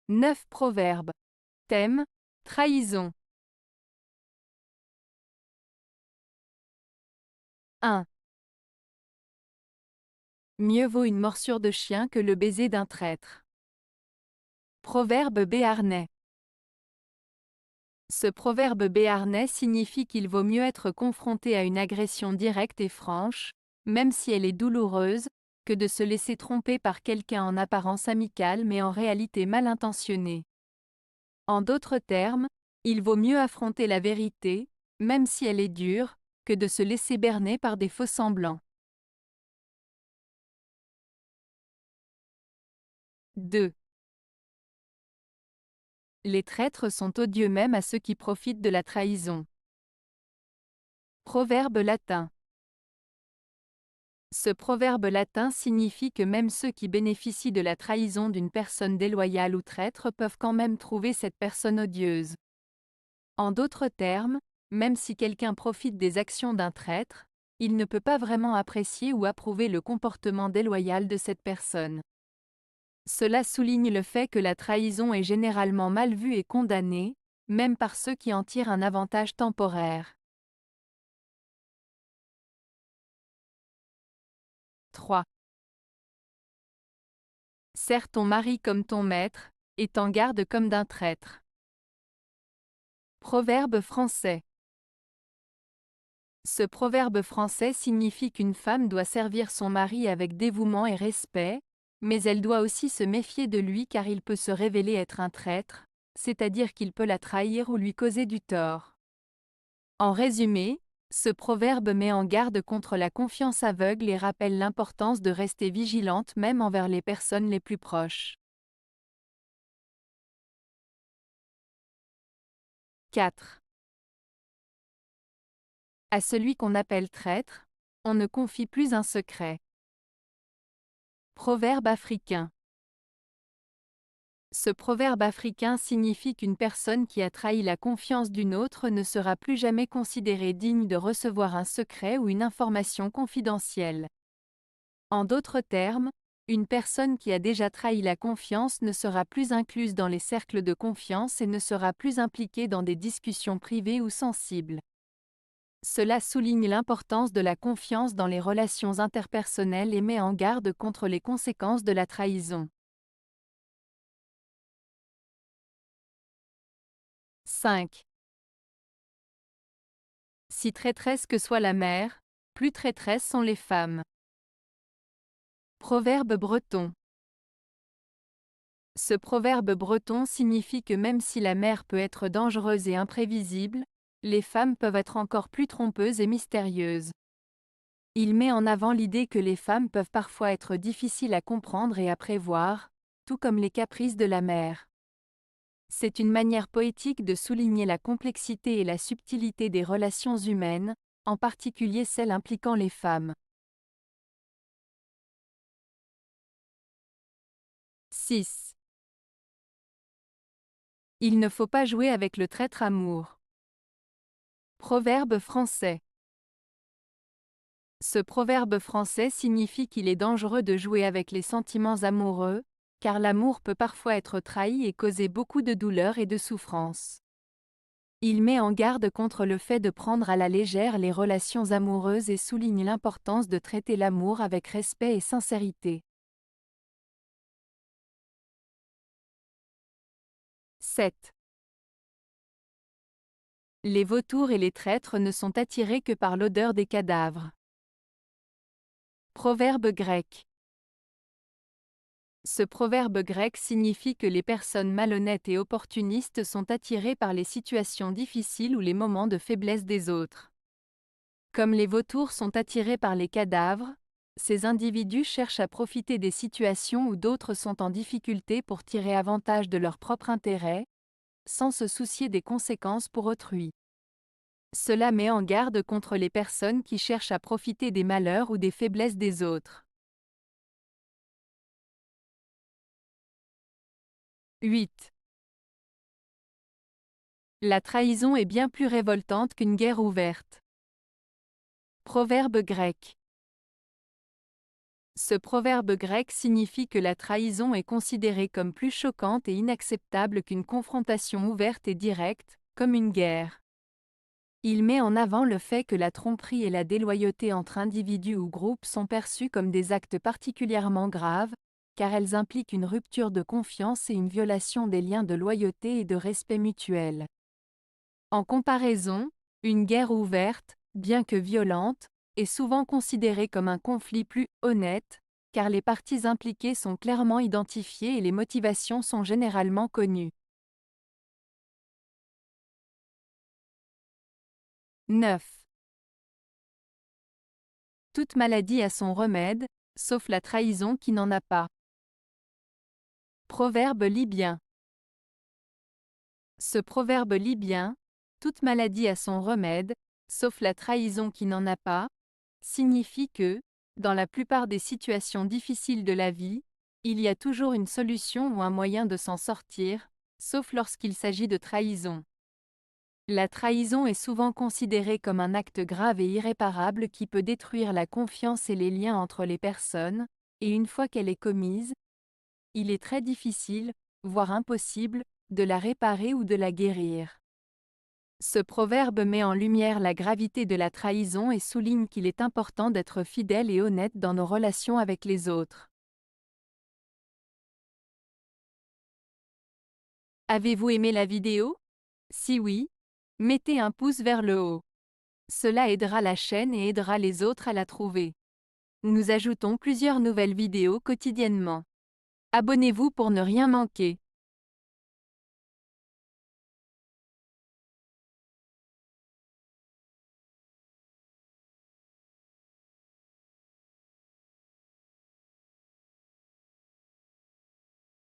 9 proverbes. Thème: trahison. 1. Mieux vaut une morsure de chien que le baiser d'un traître. Proverbe béarnais. Ce proverbe béarnais signifie qu'il vaut mieux être confronté à une agression directe et franche, même si elle est douloureuse, que de se laisser tromper par quelqu'un en apparence amical mais en réalité mal intentionné. En d'autres termes, il vaut mieux affronter la vérité, même si elle est dure, que de se laisser berner par des faux-semblants. 2. Les traîtres sont odieux même à ceux qui profitent de la trahison. Proverbe latin. Ce proverbe latin signifie que même ceux qui bénéficient de la trahison d'une personne déloyale ou traître peuvent quand même trouver cette personne odieuse. En d'autres termes, même si quelqu'un profite des actions d'un traître, il ne peut pas vraiment apprécier ou approuver le comportement déloyal de cette personne. Cela souligne le fait que la trahison est généralement mal vue et condamnée, même par ceux qui en tirent un avantage temporaire. 3. Sers ton mari comme ton maître, et t'en garde comme d'un traître. Proverbe français. Ce proverbe français signifie qu'une femme doit servir son mari avec dévouement et respect, mais elle doit aussi se méfier de lui car il peut se révéler être un traître, c'est-à-dire qu'il peut la trahir ou lui causer du tort. En résumé, ce proverbe met en garde contre la confiance aveugle et rappelle l'importance de rester vigilante même envers les personnes les plus proches. 4. À celui qu'on appelle traître, on ne confie plus un secret. Proverbe africain. Ce proverbe africain signifie qu'une personne qui a trahi la confiance d'une autre ne sera plus jamais considérée digne de recevoir un secret ou une information confidentielle. En d'autres termes, une personne qui a déjà trahi la confiance ne sera plus incluse dans les cercles de confiance et ne sera plus impliquée dans des discussions privées ou sensibles. Cela souligne l'importance de la confiance dans les relations interpersonnelles et met en garde contre les conséquences de la trahison. 5. Si traîtresse que soit la mère, plus traîtresses sont les femmes. Proverbe breton. Ce proverbe breton signifie que même si la mère peut être dangereuse et imprévisible, les femmes peuvent être encore plus trompeuses et mystérieuses. Il met en avant l'idée que les femmes peuvent parfois être difficiles à comprendre et à prévoir, tout comme les caprices de la mère. C'est une manière poétique de souligner la complexité et la subtilité des relations humaines, en particulier celles impliquant les femmes. 6. Il ne faut pas jouer avec le traître amour. Proverbe français. Ce proverbe français signifie qu'il est dangereux de jouer avec les sentiments amoureux, car l'amour peut parfois être trahi et causer beaucoup de douleur et de souffrance. Il met en garde contre le fait de prendre à la légère les relations amoureuses et souligne l'importance de traiter l'amour avec respect et sincérité. 7. Les vautours et les traîtres ne sont attirés que par l'odeur des cadavres. Proverbe grec. Ce proverbe grec signifie que les personnes malhonnêtes et opportunistes sont attirées par les situations difficiles ou les moments de faiblesse des autres. Comme les vautours sont attirés par les cadavres, ces individus cherchent à profiter des situations où d'autres sont en difficulté pour tirer avantage de leur propre intérêt, sans se soucier des conséquences pour autrui. Cela met en garde contre les personnes qui cherchent à profiter des malheurs ou des faiblesses des autres. 8. La trahison est bien plus révoltante qu'une guerre ouverte. Proverbe grec. Ce proverbe grec signifie que la trahison est considérée comme plus choquante et inacceptable qu'une confrontation ouverte et directe, comme une guerre. Il met en avant le fait que la tromperie et la déloyauté entre individus ou groupes sont perçus comme des actes particulièrement graves, car elles impliquent une rupture de confiance et une violation des liens de loyauté et de respect mutuel. En comparaison, une guerre ouverte, bien que violente, est souvent considérée comme un conflit plus honnête, car les parties impliquées sont clairement identifiées et les motivations sont généralement connues. 9. Toute maladie a son remède, sauf la trahison qui n'en a pas. Proverbe libyen. Ce proverbe libyen, toute maladie a son remède, sauf la trahison qui n'en a pas, signifie que, dans la plupart des situations difficiles de la vie, il y a toujours une solution ou un moyen de s'en sortir, sauf lorsqu'il s'agit de trahison. La trahison est souvent considérée comme un acte grave et irréparable qui peut détruire la confiance et les liens entre les personnes, et une fois qu'elle est commise, il est très difficile, voire impossible, de la réparer ou de la guérir. Ce proverbe met en lumière la gravité de la trahison et souligne qu'il est important d'être fidèle et honnête dans nos relations avec les autres. Avez-vous aimé la vidéo? Si oui, mettez un pouce vers le haut. Cela aidera la chaîne et aidera les autres à la trouver. Nous ajoutons plusieurs nouvelles vidéos quotidiennement. Abonnez-vous pour ne rien manquer.